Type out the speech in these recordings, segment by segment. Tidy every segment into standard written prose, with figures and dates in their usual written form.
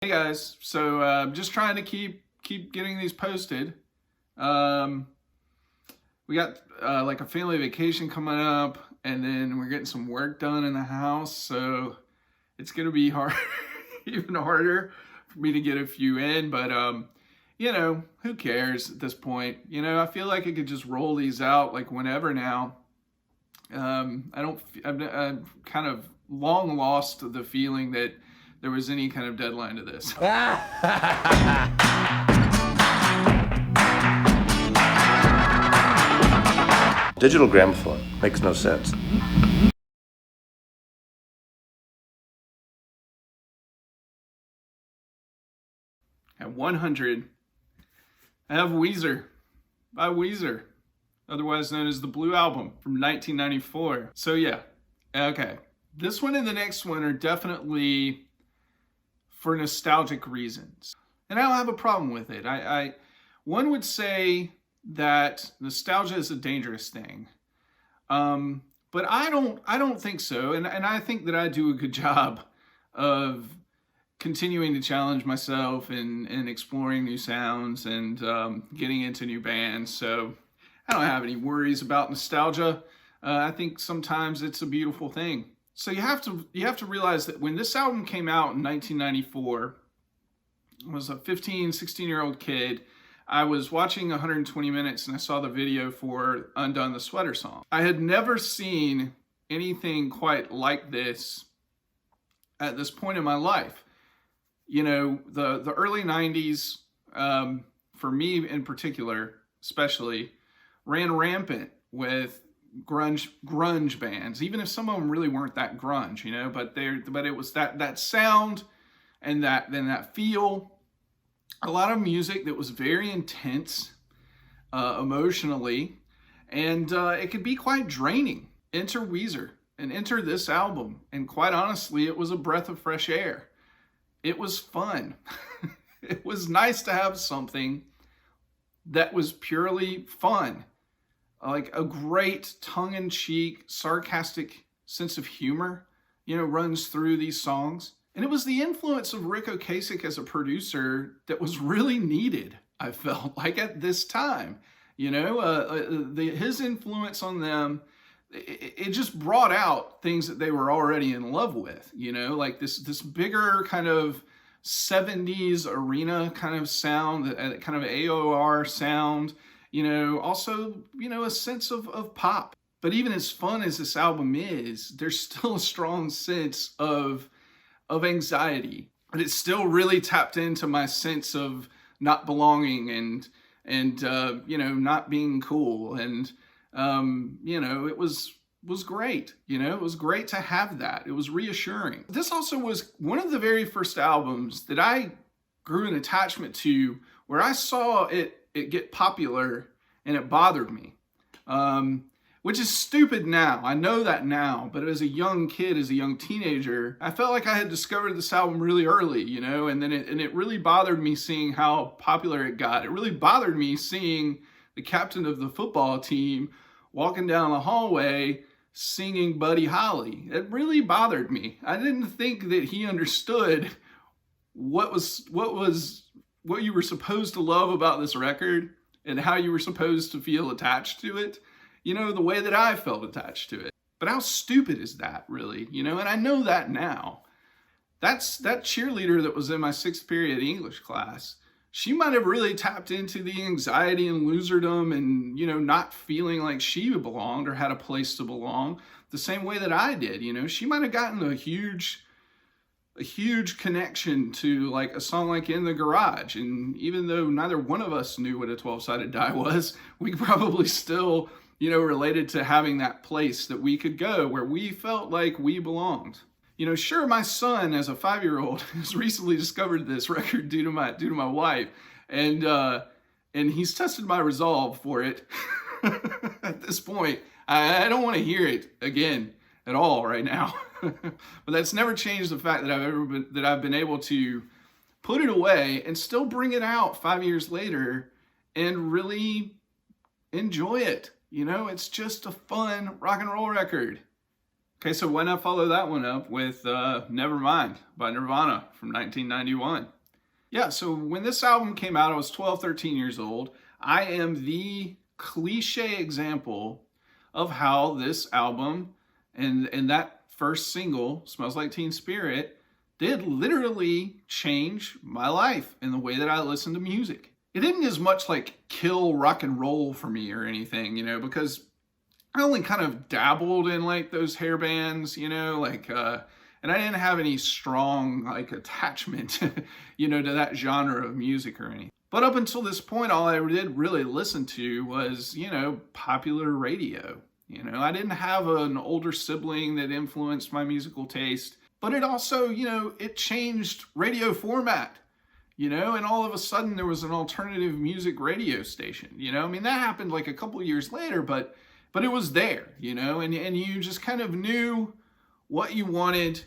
Hey guys, so just trying to keep getting these posted. Um, we got like a family vacation coming up, and then we're getting some work done in the house, so it's gonna be hard, even harder for me to get a few in. But who cares at this point? I feel like I could just roll these out like whenever now. I don't. I've kind of long lost the feeling that there was any kind of deadline to this. Digital gramophone makes no sense. At 100, I have Weezer by Weezer, otherwise known as the Blue Album from 1994. So yeah, okay. This one and the next one are definitely for nostalgic reasons. And I don't have a problem with it. One would say that nostalgia is a dangerous thing. But I don't think so. And I think that I do a good job of continuing to challenge myself and exploring new sounds and getting into new bands. So I don't have any worries about nostalgia. I think sometimes it's a beautiful thing. So you have to realize that when this album came out in 1994, I was a 15, 16-year-old kid. I was watching 120 Minutes and I saw the video for Undone the Sweater Song. I had never seen anything quite like this at this point in my life. The early 90s, for me in particular, especially, ran rampant with grunge bands, even if some of them really weren't that grunge, but it was that sound and that feel, a lot of music that was very intense emotionally, and it could be quite draining. Enter Weezer and enter this album, and quite honestly, it was a breath of fresh air. It was fun. It was nice to have something that was purely fun. Like a great tongue-in-cheek, sarcastic sense of humor, runs through these songs. And it was the influence of Rick Ocasek as a producer that was really needed, I felt like, at this time. His influence on them, it just brought out things that they were already in love with, like this bigger kind of 70s arena kind of sound, kind of AOR sound, also, a sense of pop. But even as fun as this album is, there's still a strong sense of anxiety. But it still really tapped into my sense of not belonging and not being cool. And, it was great. It was great to have that. It was reassuring. This also was one of the very first albums that I grew an attachment to, where I saw it get popular and it bothered me, which is stupid now. I know that now, but as a young kid, as a young teenager, I felt like I had discovered this album really early, and then it really bothered me seeing how popular it got. It really bothered me seeing the captain of the football team walking down the hallway singing Buddy Holly. It really bothered me. I didn't think that he understood what you were supposed to love about this record and how you were supposed to feel attached to it, the way that I felt attached to it. But how stupid is that, really? And I know that now. That cheerleader that was in my 6th period English class, she might have really tapped into the anxiety and loserdom and, not feeling like she belonged or had a place to belong the same way that I did. She might have gotten a huge connection to like a song like In the Garage. And even though neither one of us knew what a 12-sided die was, we probably still, related to having that place that we could go where we felt like we belonged. Sure, my son as a 5-year-old has recently discovered this record due to my wife, and he's tested my resolve for it. At this point, I don't want to hear it again at all right now. But that's never changed the fact that I've been able to put it away and still bring it out 5 years later and really enjoy it. It's just a fun rock and roll record. Okay, so why not follow that one up with Nevermind by Nirvana from 1991? Yeah, so when this album came out, I was 12, 13 years old. I am the cliche example of how this album and that first single, Smells Like Teen Spirit, did literally change my life in the way that I listen to music. It didn't as much like kill rock and roll for me or anything, you know, because I only kind of dabbled in like those hair bands, you know, like, and I didn't have any strong like attachment, you know, to that genre of music or anything. But up until this point, all I did really listen to was, you know, popular radio. You know, I didn't have an older sibling that influenced my musical taste, but it also, you know, it changed radio format, you know, and all of a sudden there was an alternative music radio station, you know. I mean, that happened like a couple years later, but it was there, you know, and you just kind of knew what you wanted,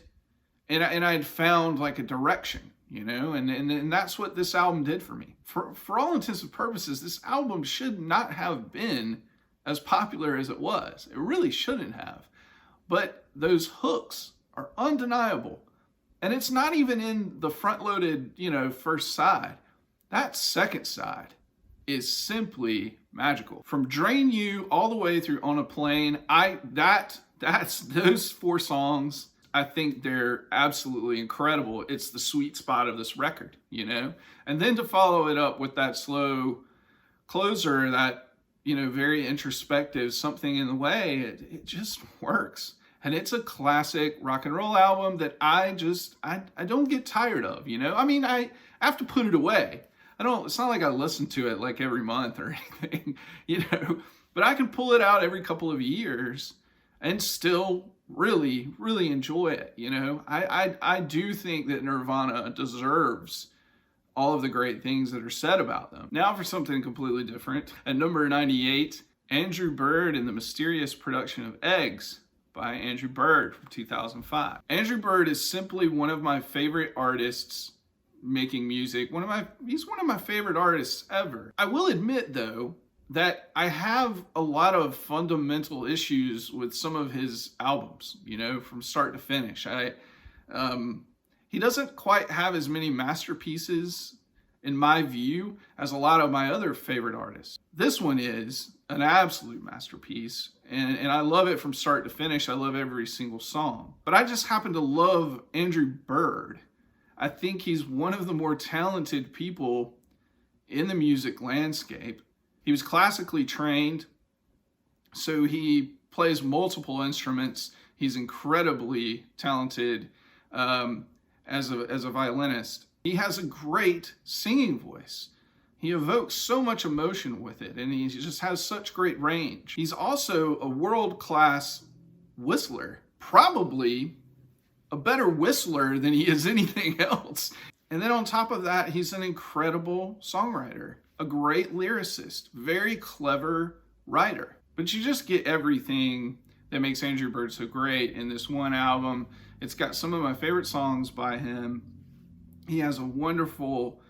and I had found like a direction, you know, and that's what this album did for me. For all intents and purposes, this album should not have been as popular as it was. It really shouldn't have. But those hooks are undeniable. And it's not even in the front-loaded, you know, first side. That second side is simply magical. From Drain You all the way through On a Plane, that's those 4 songs, I think they're absolutely incredible. It's the sweet spot of this record, you know? And then to follow it up with that slow closer, that, you know, very introspective Something in the Way, it just works. And it's a classic rock and roll album that I don't get tired of, you know? I mean, I have to put it away. It's not like I listen to it like every month or anything, you know, but I can pull it out every couple of years and still really, really enjoy it, you know? I do think that Nirvana deserves all of the great things that are said about them. Now for something completely different. At number 98, Andrew Bird and the Mysterious Production of Eggs by Andrew Bird from 2005. Andrew Bird is simply one of my favorite artists making music. He's one of my favorite artists ever. I will admit though, that I have a lot of fundamental issues with some of his albums, you know, from start to finish. He doesn't quite have as many masterpieces, in my view, as a lot of my other favorite artists. This one is an absolute masterpiece, and I love it from start to finish. I love every single song. But I just happen to love Andrew Bird. I think he's one of the more talented people in the music landscape. He was classically trained, so he plays multiple instruments. He's incredibly talented as a violinist. He has a great singing voice. He evokes so much emotion with it, and he just has such great range. He's also a world-class whistler, probably a better whistler than he is anything else. And then on top of that, he's an incredible songwriter, a great lyricist, very clever writer. But you just get everything that makes Andrew Bird so great in this one album. It's got some of my favorite songs by him. He has a wonderful,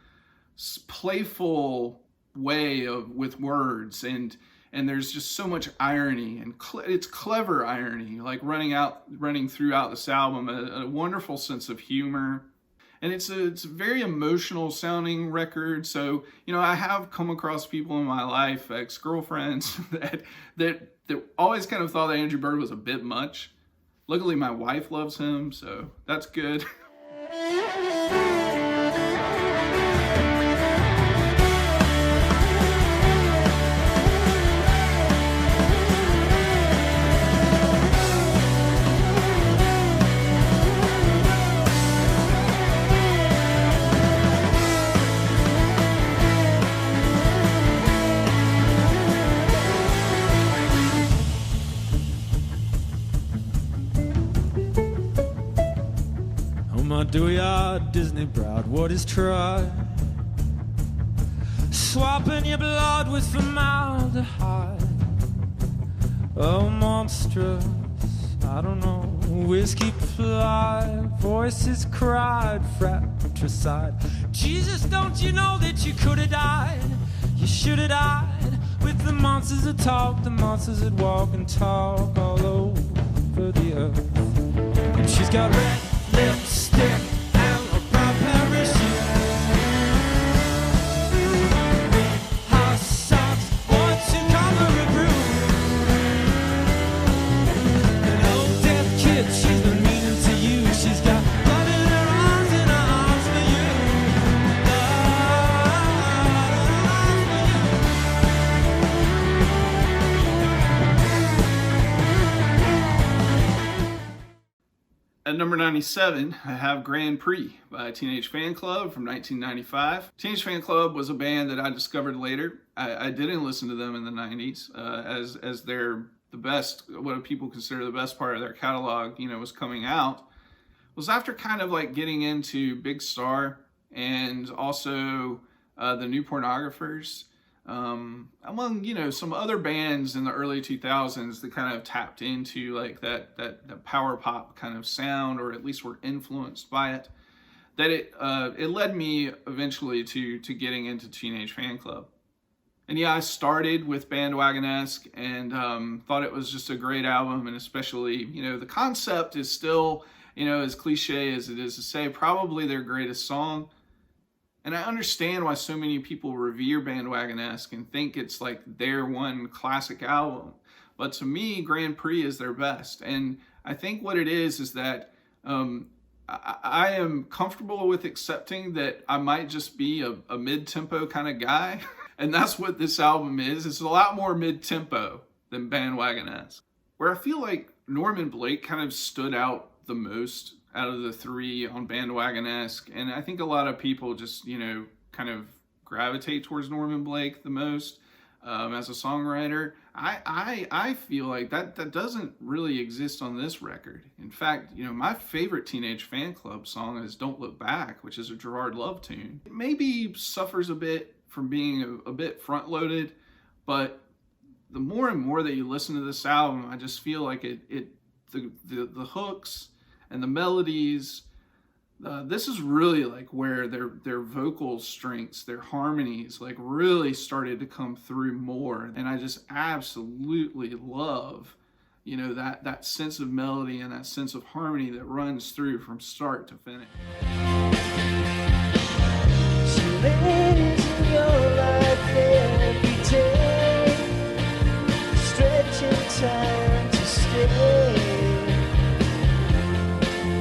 playful way with words, and there's just so much irony, and it's clever irony, like running throughout this album, a wonderful sense of humor. And it's a very emotional sounding record. So, you know, I have come across people in my life, ex-girlfriends, that always kind of thought that Andrew Bird was a bit much. Luckily, my wife loves him, so that's good. Do ya Disney bride, what is try? Swapping your blood with formaldehyde. Oh, monstrous, I don't know. Whiskey fly, voices cried, fratricide. Jesus, don't you know that you could have died? You should have died with the monsters that talk, the monsters that walk and talk all over the earth. She's got red lipstick and a brown parachute. Hot socks want to cover her groove. An old deaf kid, she's been meaning to you. She's got blood in her eyes and her arms for you. At number 97, I have Grand Prix by Teenage Fan Club from 1995. Teenage Fan Club was a band that I discovered later. I didn't listen to them in the 90s as they're the best, what people consider the best part of their catalog, was coming out. It was after kind of like getting into Big Star and also the New Pornographers. Among some other bands in the early 2000s that kind of tapped into like that power pop kind of sound, or at least were influenced by it, that it led me eventually to getting into Teenage Fan Club. And yeah, I started with Bandwagonesque and thought it was just a great album, and especially the concept is still as cliche as it is to say, probably their greatest song. And I understand why so many people revere Bandwagonesque and think it's like their one classic album. But to me, Grand Prix is their best. And I think what it is that I am comfortable with accepting that I might just be a mid-tempo kind of guy. And that's what this album is. It's a lot more mid-tempo than Bandwagonesque. Where I feel like Norman Blake kind of stood out the most out of the three on Bandwagonesque, and I think a lot of people just kind of gravitate towards Norman Blake the most as a songwriter. I feel like that doesn't really exist on this record. In fact, my favorite Teenage Fan Club song is "Don't Look Back," which is a Gerard Love tune. It maybe suffers a bit from being a bit front-loaded, but the more and more that you listen to this album, I just feel like the hooks and the melodies, this is really like where their vocal strengths, their harmonies, like really started to come through more. And I just absolutely love, that sense of melody and that sense of harmony that runs through from start to finish. She lives in your life every day, stretching time to stay.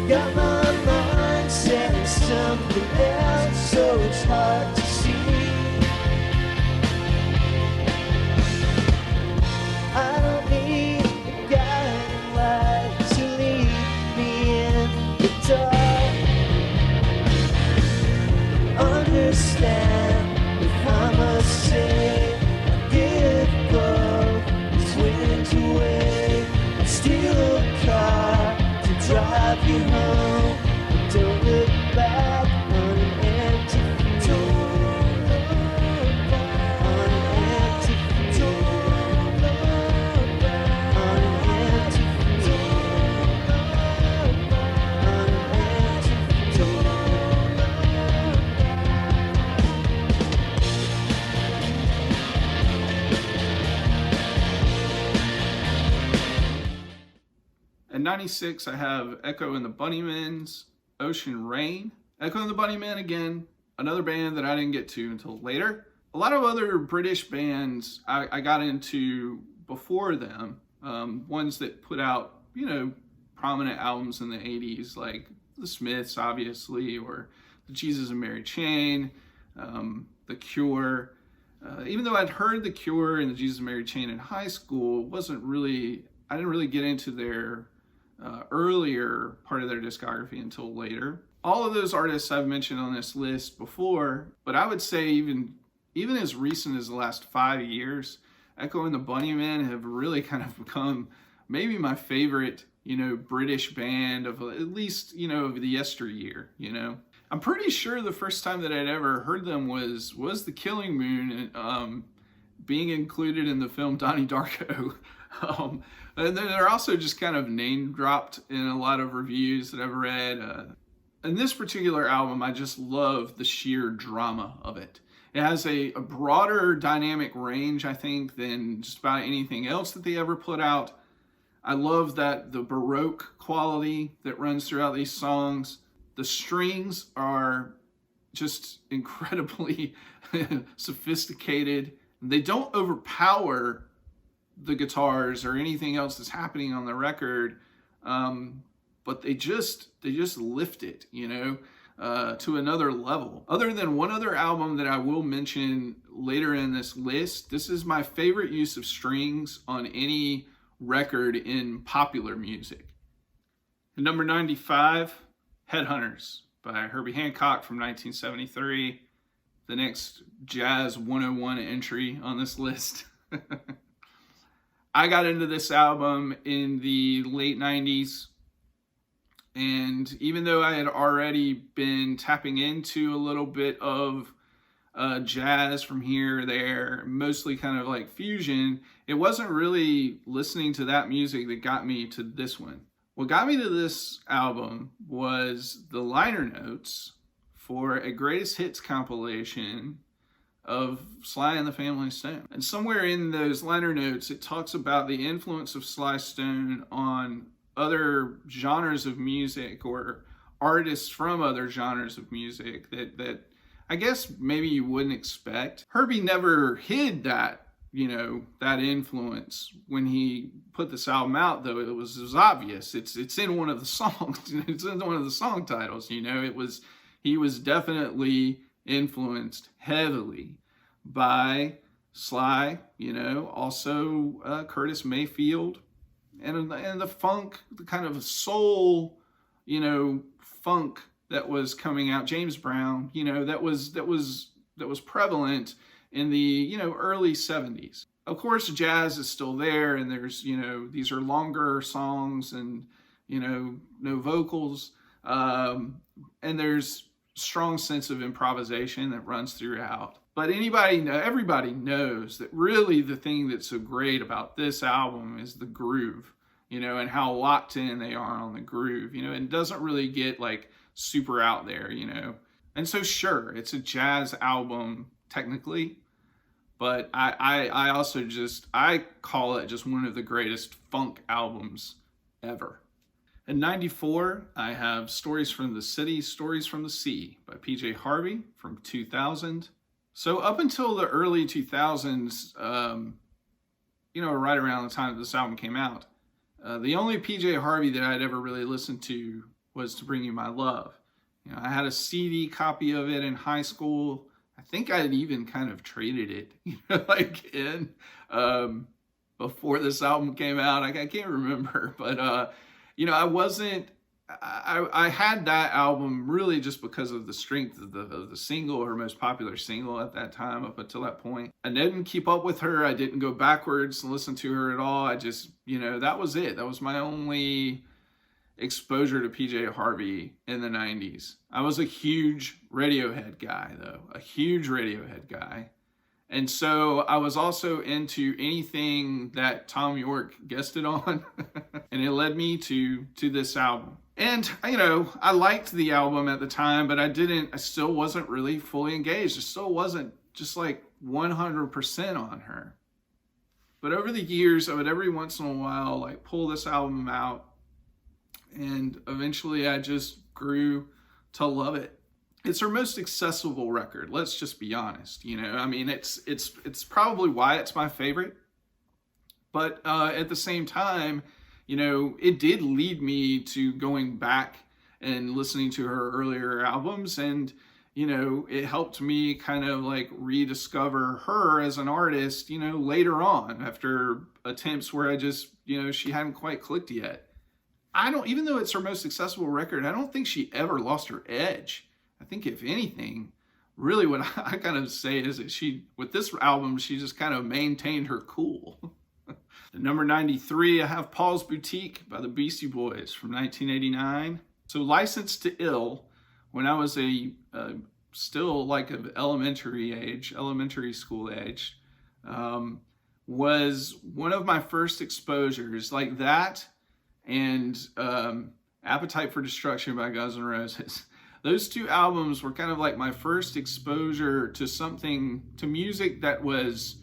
Got my mind set in something else, so it's hard to see. I don't need a guiding light to lead me in the dark. Understand if I must say I give both is willing to wait and steal a car to drive you home. Don't look back on an empty future. Don't look back on an empty future. Don't look back on an empty future. Don't look back on an empty future. Don't look At 96, I have Echo and the Bunnymen's Ocean Rain. Echo and the Bunnymen, again, another band that I didn't get to until later. A lot of other British bands I got into before them, ones that put out, prominent albums in the 80s, like The Smiths, obviously, or the Jesus and Mary Chain, The Cure. Even though I'd heard The Cure and the Jesus and Mary Chain in high school, I didn't really get into their earlier part of their discography until later. All of those artists I've mentioned on this list before, but I would say even as recent as the last 5 years, Echo and the Bunnymen have really kind of become maybe my favorite, British band of at least, of the yesteryear, I'm pretty sure the first time that I'd ever heard them was The Killing Moon, being included in the film Donnie Darko. And then they're also just kind of name dropped in a lot of reviews that I've read. In this particular album, I just love the sheer drama of it. It has a broader dynamic range, I think, than just about anything else that they ever put out. I love that the Baroque quality that runs throughout these songs. The strings are just incredibly sophisticated. They don't overpower the guitars or anything else that's happening on the record, but they just lift it, to another level. Other than one other album that I will mention later in this list, this is my favorite use of strings on any record in popular music. And number 95, Headhunters by Herbie Hancock from 1973. The next Jazz 101 entry on this list. I got into this album in the late 90s. And even though I had already been tapping into a little bit of jazz from here or there, mostly kind of like fusion, it wasn't really listening to that music that got me to this one. What got me to this album was the liner notes for a greatest hits compilation of Sly and the Family Stone. And somewhere in those liner notes, it talks about the influence of Sly Stone on other genres of music or artists from other genres of music that I guess maybe you wouldn't expect. Herbie never hid that, that influence when he put this album out, though it was obvious. It's in one of the songs. It's in one of the song titles, he was definitely influenced heavily by Sly, also Curtis Mayfield, and the funk, the kind of soul, funk that was coming out, James Brown, that was prevalent in the early 70s. Of course, jazz is still there, and there's these are longer songs and no vocals, and there's strong sense of improvisation that runs throughout. But everybody knows that really the thing that's so great about this album is the groove, and how locked in they are on the groove, and it doesn't really get like super out there, And so sure, it's a jazz album technically, but I also I call it just one of the greatest funk albums ever. In 94, I have Stories from the City, Stories from the Sea by PJ Harvey from 2000. So up until the early 2000s, right around the time that this album came out, the only PJ Harvey that I'd ever really listened to was To Bring You My Love. I had a CD copy of it in high school. I think I had even kind of traded it, before this album came out. I can't remember, but I had that album really just because of the strength of the single, her most popular single at that time, up until that point. I didn't keep up with her. I didn't go backwards and listen to her at all. I just, that was it. That was my only exposure to PJ Harvey in the 90s. I was a huge Radiohead guy, though. A huge Radiohead guy. And so I was also into anything that Tom York guested on. And it led me to this album. And, I liked the album at the time, but I still wasn't really fully engaged. I still wasn't just like 100% on her. But over the years, I would every once in a while like pull this album out, and eventually I just grew to love it. It's her most accessible record. Let's just be honest. It's probably why it's my favorite. But at the same time, it did lead me to going back and listening to her earlier albums, and it helped me kind of like rediscover her as an artist, later on, after attempts where I just, she hadn't quite clicked yet. Even though it's her most accessible record, I don't think she ever lost her edge. I think if anything, really what I kind of say is that with this album, she just kind of maintained her cool. At number 93, I have Paul's Boutique by the Beastie Boys from 1989. So Licensed to Ill, when I was still like of elementary school age, was one of my first exposures, like that and Appetite for Destruction by Guns N' Roses. Those two albums were kind of like my first exposure to music that was,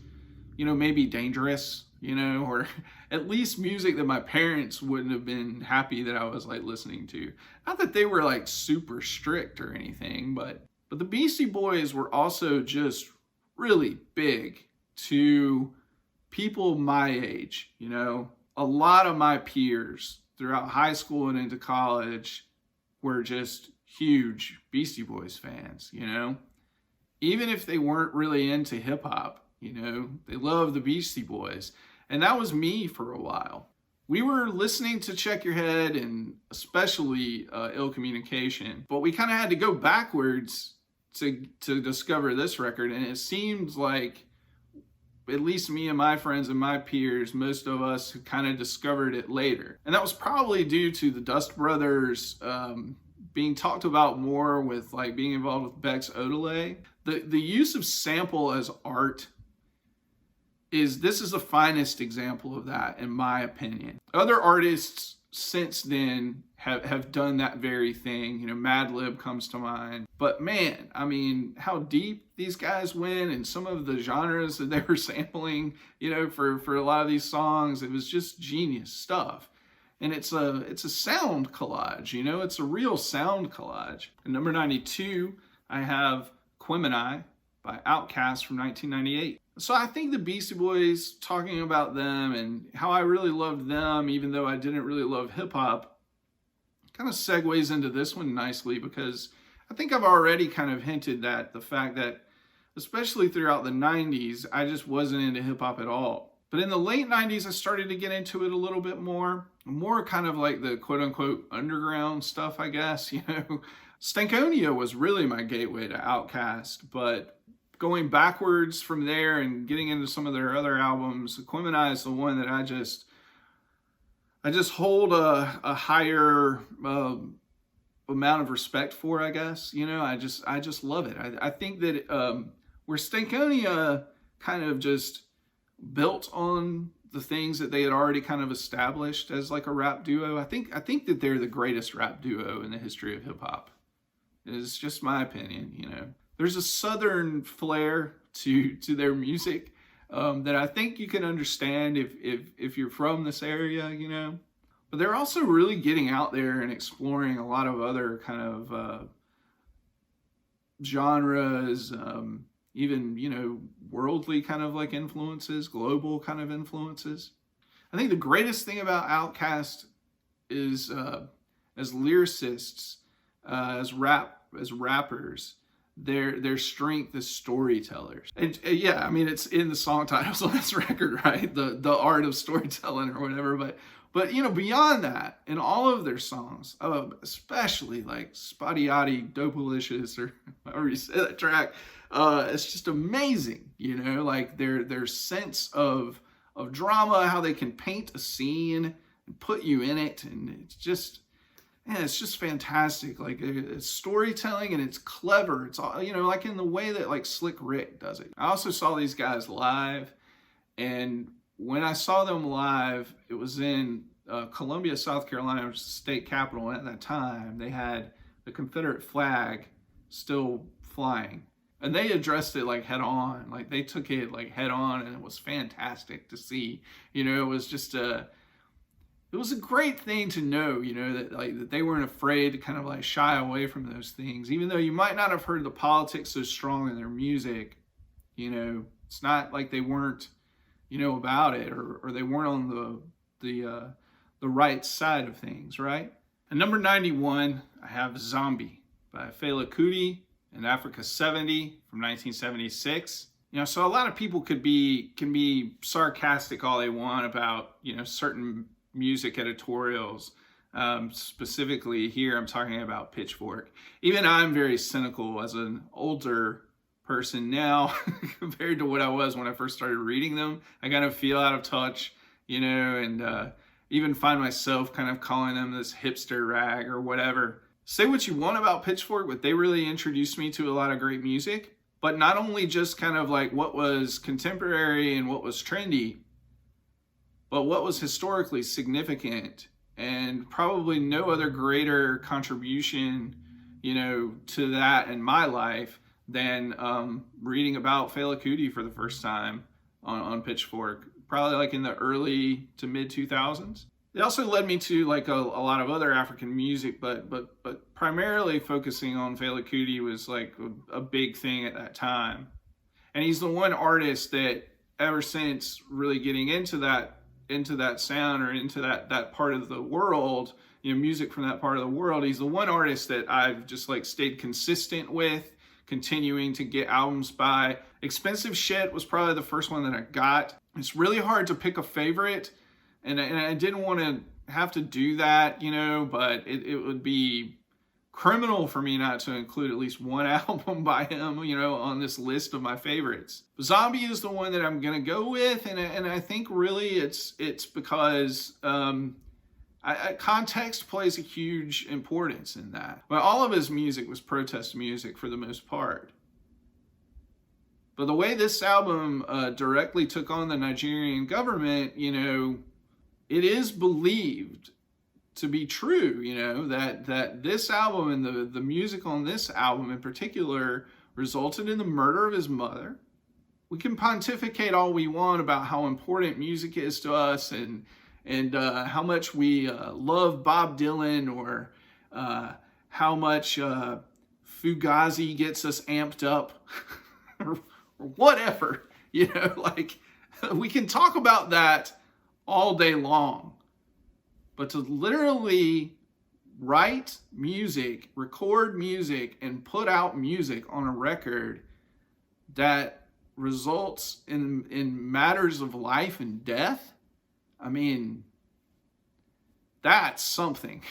maybe dangerous you know, or at least music that my parents wouldn't have been happy that I was like listening to. Not that they were like super strict or anything, but the Beastie Boys were also just really big to people my age, you know. A lot of my peers throughout high school and into college were just huge Beastie Boys fans, you know. Even if they weren't really into hip hop, you know, they loved the Beastie Boys. And that was me for a while. We were listening to Check Your Head and especially Ill Communication, but we kind of had to go backwards to discover this record. And it seems like, at least me and my friends and my peers, most of us kind of discovered it later. And that was probably due to the Dust Brothers being talked about more with like being involved with Beck's Odelay. The use of sample as art is the finest example of that, in my opinion. Other artists since then have done that very thing. You know, Madlib comes to mind. But man, I mean, how deep these guys went and some of the genres that they were sampling, you know, for a lot of these songs, it was just genius stuff. And it's a sound collage, you know, it's a real sound collage. At number 92, I have Quemini by Outkast from 1998. So I think the Beastie Boys, talking about them and how I really loved them, even though I didn't really love hip hop, kind of segues into this one nicely, because I think I've already kind of hinted that the fact that, especially throughout the 90s, I just wasn't into hip hop at all. But in the late 90s, I started to get into it a little bit more kind of like the quote unquote underground stuff, I guess, you know. Stankonia was really my gateway to Outkast, but going backwards from there and getting into some of their other albums, Quemini is the one that I just hold a higher amount of respect for, I guess. You know, I just love it. I think that where Stankonia kind of just built on the things that they had already kind of established as like a rap duo, I think that they're the greatest rap duo in the history of hip hop. It's just my opinion, you know. There's a southern flair to their music that I think you can understand if you're from this area, you know. But they're also really getting out there and exploring a lot of other kind of genres, even, you know, worldly kind of like influences, global kind of influences. I think the greatest thing about Outkast is as lyricists, as rappers, their strength as storytellers. And yeah, I mean, it's in the song titles on this record, right? The art of storytelling or whatever. But you know, beyond that, in all of their songs, especially like Spotty Dopalicious, or however you say that track, it's just amazing. You know, like their sense of drama, how they can paint a scene and put you in it, and it's just fantastic. Like, it's storytelling and it's clever. It's all, you know, like in the way that like Slick Rick does it. I also saw these guys live, and when I saw them live, it was in Columbia, South Carolina, which is the state capital. And at that time, they had the Confederate flag still flying. And they addressed it like head on. Like, they took it like head on, and it was fantastic to see. You know, it was just it was a great thing to know, you know, that they weren't afraid to kind of like shy away from those things. Even though you might not have heard the politics so strong in their music, you know, it's not like they weren't, you know, about it, or they weren't on the right side of things, right? At number 91, I have Zombie by Fela Kuti and Africa 70 from 1976. You know, so a lot of people can be sarcastic all they want about, you know, certain music editorials. Specifically here, I'm talking about Pitchfork. Even I'm very cynical as an older person now compared to what I was when I first started reading them. I kind of feel out of touch, you know, and even find myself kind of calling them this hipster rag or whatever. Say what you want about Pitchfork, but they really introduced me to a lot of great music. But not only just kind of like what was contemporary and what was trendy, but what was historically significant, and probably no other greater contribution, you know, to that in my life than reading about Fela Kuti for the first time on Pitchfork. probably like in the early to mid 2000s. It also led me to like a lot of other African music, but primarily focusing on Fela Kuti was like a big thing at that time. And he's the one artist that ever since really getting into that sound or into that part of the world, you know, music from that part of the world, he's the one artist that I've just like stayed consistent with, continuing to get albums by. Expensive Shit was probably the first one that I got. It's really hard to pick a favorite, and I didn't want to have to do that, you know, but it would be criminal for me not to include at least one album by him, you know, on this list of my favorites. Zombie is the one that I'm gonna go with, and I think really it's because context plays a huge importance in that. But all of his music was protest music for the most part. But the way this album directly took on the Nigerian government, you know, it is believed to be true, you know, that this album and the music on this album in particular resulted in the murder of his mother. We can pontificate all we want about how important music is to us and how much we love Bob Dylan, or how much Fugazi gets us amped up, or whatever, you know, like we can talk about that all day long. But to literally write music, record music, and put out music on a record that results in matters of life and death, I mean, that's something.